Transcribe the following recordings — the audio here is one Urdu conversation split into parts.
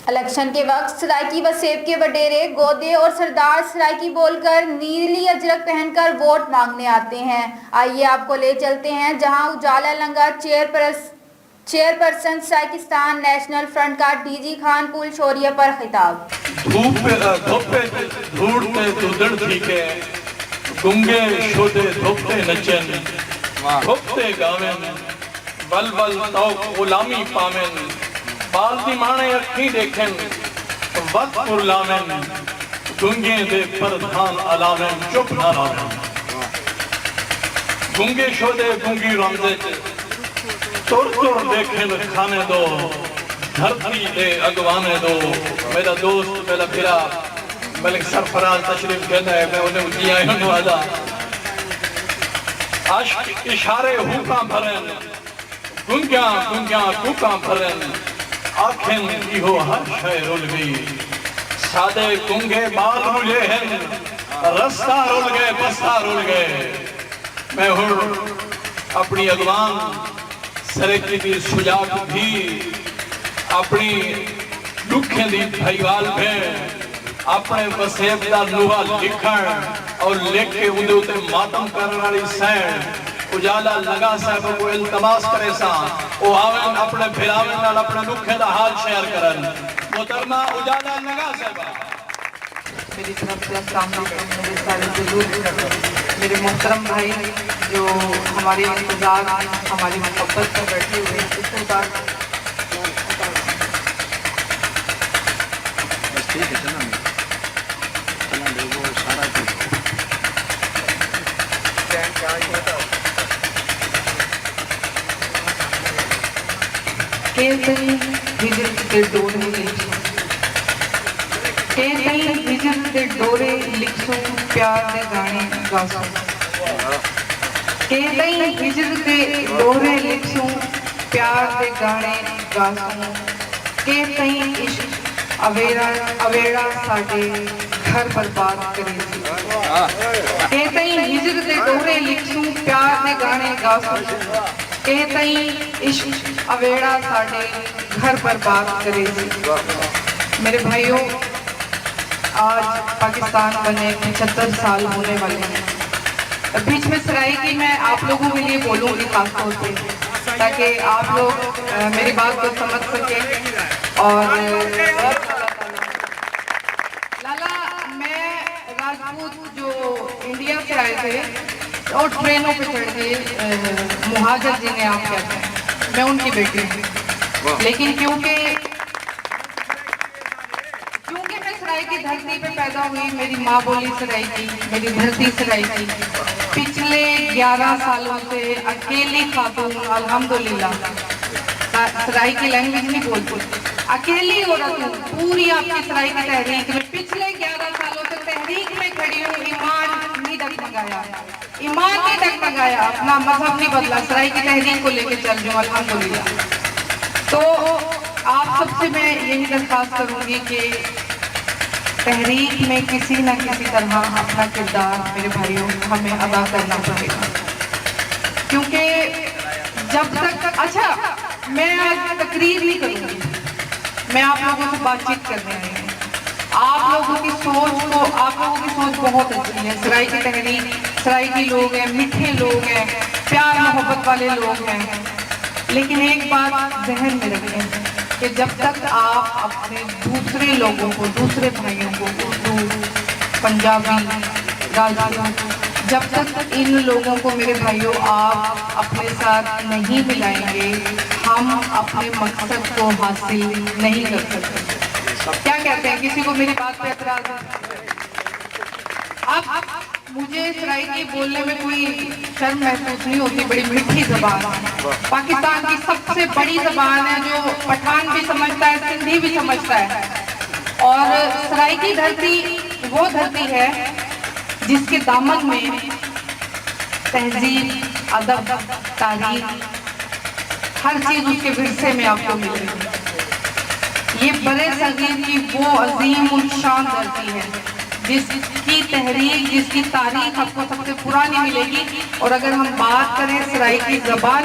الیکشن کے وقت سرائکی و سیب کے وڈیرے گودے اور سردار سرائکی بول کر نیلی اجرک پہن کر ووٹ مانگنے آتے ہیں۔ آئیے آپ کو لے چلتے ہیں جہاں اجالا لنگا چیئرپرسن سرائکستان نیشنل فرنٹ کا ڈی جی خان پول شوریہ پر خطاب۔ دھوپے دھوڑتے دودڑ تھیکے گنگے شودے دھوپتے نچن دھوپتے گاویں بلبل توق غلامی پامن بالتی مانے اکھی دیکھن وقت پر لامن گنگے دے پردھان علامن چپ نہ رامن گنگے شودے گنگی رمزے تر تر دیکھن کھانے دو دھرتی دے اگوانے دو۔ میرا دوست میرا پھرا ملک سرفراز تشریف کہتا ہے، میں انہیں اٹھی آئی ہوں آدھا عشق اشارے ہوکاں بھرن گنگیاں گنگیاں کوکاں بھرن آنکھیں دیہو ہر شے رول گئی سادے گنگے بال رولے ہیں رستہ رول گئے بستہ رول گئے۔ میں ہوں اپنی اگوان سرکی دی سجاک بھی اپنی لکھیں دی بھائیوال میں اپنے وسیب دا نوہ لکھن اور لکھ کے اندھے اتے ماتم کرنے والی سین اجالا لگا صاحب کو التماس کرے سا وہ آویں اپنے بھیراویں نال اپنے لکھیں دا حال شیئر کرن۔ محترمہ اجالا لگا صاحب میری طرف سے السلام علیکم میرے سارے بزرگ میرے محترم بھائی جو ہماری انتظار ہماری محبت پر بیٹھے ہوئے ہیں اس کو ہجرت کے ڈورے لکھوں پیار دے گانے گاسوں ہجرت کے ڈورے لکھوں پیار دے گانے گاسوں عشق اویڑا ساڑے گھر برباد کرے ہجرت کے ڈورے لکھوں پیار دے گانے گاسوں عشق اویڑا ساڑے گھر برباد کرے۔ میرے بھائیوں آج پاکستان بنے 75 سال ہونے والے ہیں۔ بیچ میں سرائکی میں آپ لوگوں کے لیے بولوں گی خاص طور پہ تاکہ آپ لوگ میری بات کو سمجھ سکیں۔ اور لالا میں راجپوت جو انڈیا سے آئے تھے اور ٹرینوں پہ چڑھتے مہاجر جنہیں آپ کہتے ہیں میں ان کی بیٹی ہوں، لیکن کیونکہ میں سرائکی دھرتی پہ پیدا ہوئی، میری ماں بولی سرائکی، میری دھرتی سرائکی، پچھلے 11 سالوں سے اکیلی خاتون الحمدللہ سرائکی لینگویج نہیں بولتی، اکیلی عورت ہوں پوری آپ کی سرائکی تحریک میں پچھلے 11 سالوں سے تحریک میں کھڑی ہوں۔ ایمان نہیں ڈگمگایا، اپنا مذہب نہیں بدلا، سرائکی تحریک کو لے کے چل جاؤں الحمدللہ۔ تو آپ سب سے میں یہی درخواست کروں گی کہ تحریک میں کسی نہ کسی طرح اپنا کردار میرے بھائیوں ہمیں ادا کرنا پڑے گا، کیونکہ جب تک اچھا میں آج تقریر نہیں کروں گی، میں آپ لوگوں سے بات چیت کرنے آئی ہوں۔ آپ لوگوں کی سوچ بہت اچھی ہے، سرائکی تحریک سرائکی لوگ ہیں، میٹھے لوگ ہیں، پیار محبت والے لوگ ہیں، لیکن ایک بات ذہن میں رکھیں کہ جب تک آپ اپنے دوسرے لوگوں کو دوسرے بھائیوں کو اردو پنجابی راجپوت جب تک ان لوگوں کو میرے بھائیوں آپ اپنے ساتھ نہیں ملائیں گے ہم اپنے مقصد کو حاصل نہیں کر سکتے۔ کیا کہتے ہیں؟ کسی کو میری بات پہ اعتراض ہے؟ اب مجھے سرائکی بولنے میں کوئی شرم محسوس نہیں ہوتی، بڑی میٹھی زبان ہے، پاکستان کی سب سے بڑی زبان ہے جو پٹھان بھی سمجھتا ہے، سندھی بھی سمجھتا ہے۔ اور سرائکی دھرتی وہ دھرتی ہے جس کے دامن میں تہذیب، ادب، تاریخ ہر چیز اس کے ورثے میں آپ کو ملے گی۔ یہ برے صغیر کی وہ عظیم الشان دھرتی ہے جس کی تحریک، جس کی تاریخ آپ کو سب سے پرانی ملے گی۔ اور اگر ہم بات کریں سرائکی زبان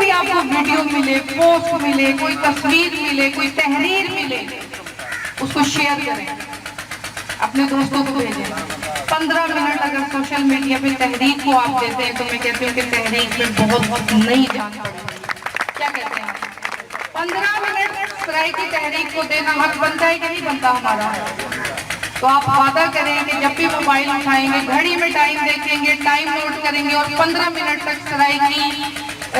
بھی آپ کو ویڈیو ملے، پوسٹ ملے، کوئی تصویر ملے، کوئی تحریر ملے، اس کو شیئر کریں، اپنے دوستوں کو بھیجیں۔ 15 منٹ اگر سوشل میڈیا پہ تحریک کو آپ دیتے ہیں تو میں کہتی ہوں کہ تحریک میں بہت نئی جان پڑے گی۔ کیا کہتے ہیں آپ؟ 15 منٹ سرائی کی تحریک کو دینا حق بنتا ہے کہ نہیں بنتا ہمارا؟ تو آپ وعدہ کریں کہ جب بھی موبائل اٹھائیں گے، گھڑی میں ٹائم دیکھیں گے، ٹائم نوٹ کریں گے، اور 15 منٹ تک سرائی کی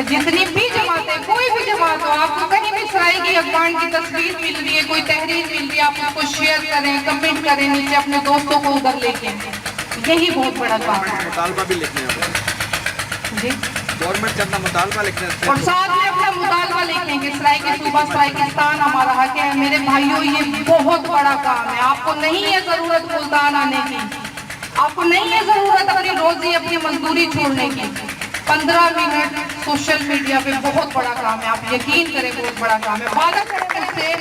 جتنی بھی جماعتیں، کوئی بھی جماعت ہو، آپ کو کہیں بھی سرائی کی افغان کی تصویر مل رہی ہے، کوئی تحریر مل رہی ہے، آپ اس کو شیئر کریں، کمنٹ کریں نیچے، اپنے دوستوں کو ادھر لے کے آئیں۔ یہی بہت بڑا کام ہے۔ مطالبہ بھی لکھنے ہیں جی، گورنمنٹ سے اپنا مطالبہ لکھنے اور ساتھ میں اپنا مطالبہ لکھیں کہ سرائی کے صوبہ سرائیکستان ہمارا حق ہے۔ میرے بھائیوں، یہ بہت بڑا کام ہے۔ آپ کو نہیں ہے ضرورت ملتان آنے کی، آپ کو نہیں ہے ضرورت اپنی روزی، اپنی مزدوری چھوڑنے کی۔ 15 منٹ سوشل میڈیا پہ بہت بڑا کام ہے، آپ یقین کریں بہت بڑا کام ہے۔ وعدہ کریں مجھ سے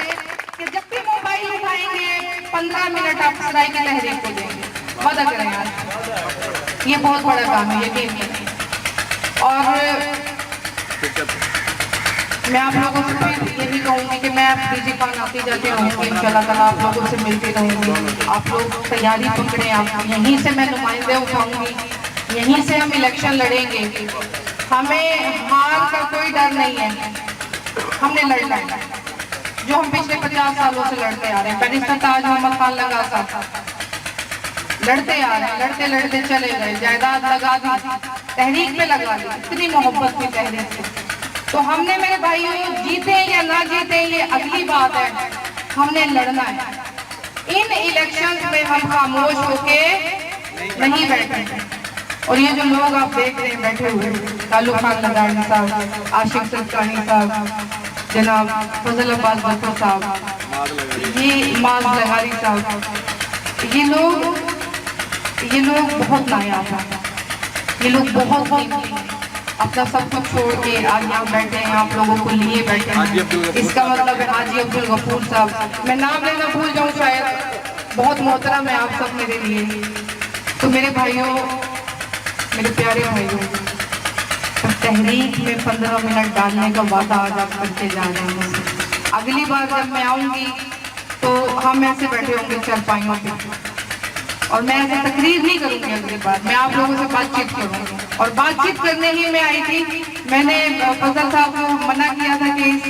کہ جب بھی موبائل اٹھائیں گے 15 منٹ آپ سرائی کی تحریک کو دیں گے، وعدہ کریں یار، یہ بہت بڑا کام ہے، یقین کریں۔ اور میں آپ لوگوں سے بھی یہی کہوں گی کہ میں ڈی جی خان آتی جاتی رہوں گی، انشاءاللہ تعالیٰ آپ لوگوں سے ملتی رہوں گی۔ آپ لوگ تیاری پکڑیں، آپ یہیں سے میں نمائندے اٹھاؤں گی، یہیں سے ہم الیکشن لڑیں گے۔ ہمیں ہار کا کوئی ڈر نہیں ہے، ہم نے لڑنا ہے جو ہم پچھلے 50 سالوں سے لڑتے آ رہے ہیں۔ بیرسٹر تاج محمد خان لگا صاحب لڑتے آ رہے ہیں، لڑتے لڑتے چلے گئے، جائیداد لگا دی، تحریک پہ لگا دی، اتنی محبت کی تحریک سے۔ تو ہم نے میرے بھائیوں جیتے یا نہ جیتے یہ اگلی بات ہے، ہم نے لڑنا ہے۔ ان الیکشنز میں ہم خاموش ہو کے نہیں بیٹھے۔ اور یہ جو لوگ آپ دیکھ رہے ہیں بیٹھے ہوئے، تعلق خان لداڑی صاحب، عاشق سرکانی صاحب، جناب فضل عباس بھٹو صاحب، یہ معاذ لغاری صاحب، یہ لوگ بہت نایاب ہیں، یہ لوگ بہت قیمتی ہیں۔ اپنا سب کچھ چھوڑ کے آج یہاں بیٹھے ہیں، آپ لوگوں کو لیے بیٹھے ہیں۔ اس کا مطلب ہے حاجی عبدالغفور صاحب، میں نام لینا بھول جاؤں شاید، بہت محترم ہے آپ سب میرے لیے۔ تو میرے بھائیوں، میرے پیارے بھائیوں، تحریک میں 15 منٹ ڈالنے کا وعدہ آج آپ کرتے جا رہے ہیں۔ اگلی بار جب میں آؤں گی تو ہم ایسے بیٹھے ہوں گے چارپائیوں پہ، اور میں ایسے تقریر نہیں کروں گی اگلی بار، میں آپ لوگوں سے بات چیت کروں گی۔ اور بات چیت کرنے ہی میں آئی تھی، میں نے فضل صاحب کو منع کیا تھا کہ اس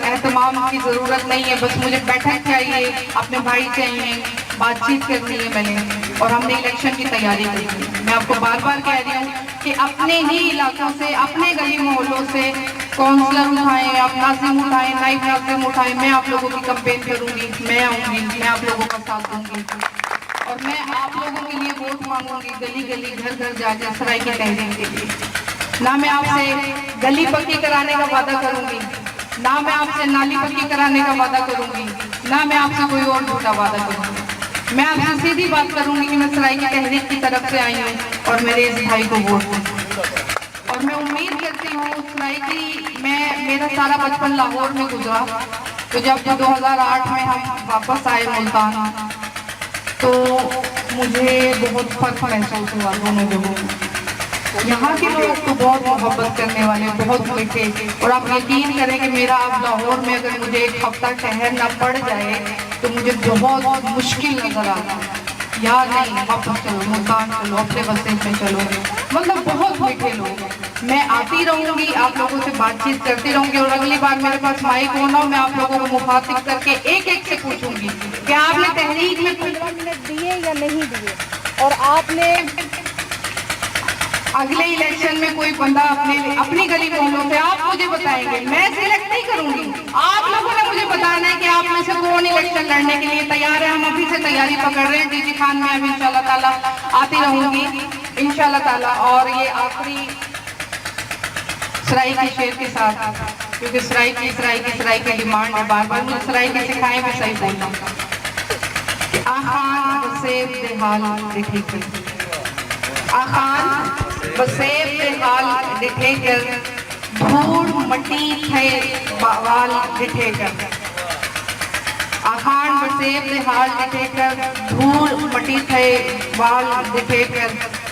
اہتمام کی ضرورت نہیں ہے، بس مجھے بیٹھک چاہیے، اپنے بھائی چاہیے، بات چیت کرنی ہے میں نے، اور ہم نے الیکشن کی تیاری کی تھی۔ میں آپ کو بار بار کہہ رہی ہوں کہ اپنے ہی علاقوں سے، اپنے گلی محلوں سے کونسلر اٹھائیں، آپ ناظم اٹھائیں، نائب ناظم اٹھائیں، میں آپ لوگوں کی کمپین کروں گی، میں آؤں گی، میں آپ لوگوں کا ساتھ دوں گی، اور میں آپ لوگوں کے لیے ووٹ مانگوں گی، گلی گلی گھر گھر جا کے سرائی کی تحریک کے لیے۔ نہ میں آپ سے گلی پکی کرانے کا وعدہ کروں گی، نہ میں آپ سے نالی پکی کرانے کا وعدہ کروں گی، نہ میں آپ سے کوئی اور جھوٹا وعدہ کروں گی۔ میں آپ سے سیدھی بات کروں گی کہ میں سرائی کی تحریک کی طرف سے آئی ہوں اور میرے اس بھائی کو ووٹ دوں، اور میں امید کرتی ہوں سرائی کی، میرا سارا بچپن لاہور میں گزرا، تو جب 2008 میں ہم واپس آئے ملتان تو مجھے بہت فرق محسوس ہوا دونوں جگہوں میں۔ یہاں کے لوگ تو بہت محبت کرنے والے، بہت میٹھے، اور آپ یقین کریں کہ میرا اب لاہور میں اگر مجھے 1 ہفتہ ٹھہرنا پڑ جائے تو مجھے بہت مشکل نظر آتا ہے۔ یار نہیں، واپس چلو، ملتان چلو، اپنے بسے میں چلو، مطلب بہت میٹھے لوگ ہیں۔ میں آتی رہوں گی، آپ لوگوں سے بات چیت کرتی رہوں گی، اور اگلی بار میرے پاس مائک ہونا ہو، میں آپ لوگوں کو مخاطب کر کے ایک ایک سے پوچھوں گی کہ آپ نے تحریک میں 15 منٹ دیے یا نہیں دیے، اور آپ نے اگلے الیکشن میں کوئی بندہ اپنی گلی محلوں سے آپ مجھے بتائیں گے، میں سلیکٹ نہیں کروں گی، آپ لوگوں نے مجھے بتانا ہے کہ آپ میں سے کون الیکشن لڑنے کے لیے تیار ہے۔ ہم ابھی سے تیاری پکڑ رہے ہیں، ڈی جی خان میں ابھی انشاءاللہ تعالیٰ آتی رہوں گی انشاءاللہ تعالیٰ۔ اور یہ آخری سرائی کی شعر کے ساتھ، کیونکہ سرائی کی ڈیمانڈ ہے، بار بار مجھے سرائی کی سکھائیں بھی صحیح بولنا کہ آخان بسیب دے حال دیکھے کر، آخان بسیب دے حال دیکھے کر، دھوڑ مٹی تھے وال دیکھے کر، آخان بسیب دے حال دیکھے کر، دھوڑ مٹی تھے وال دیکھے کر،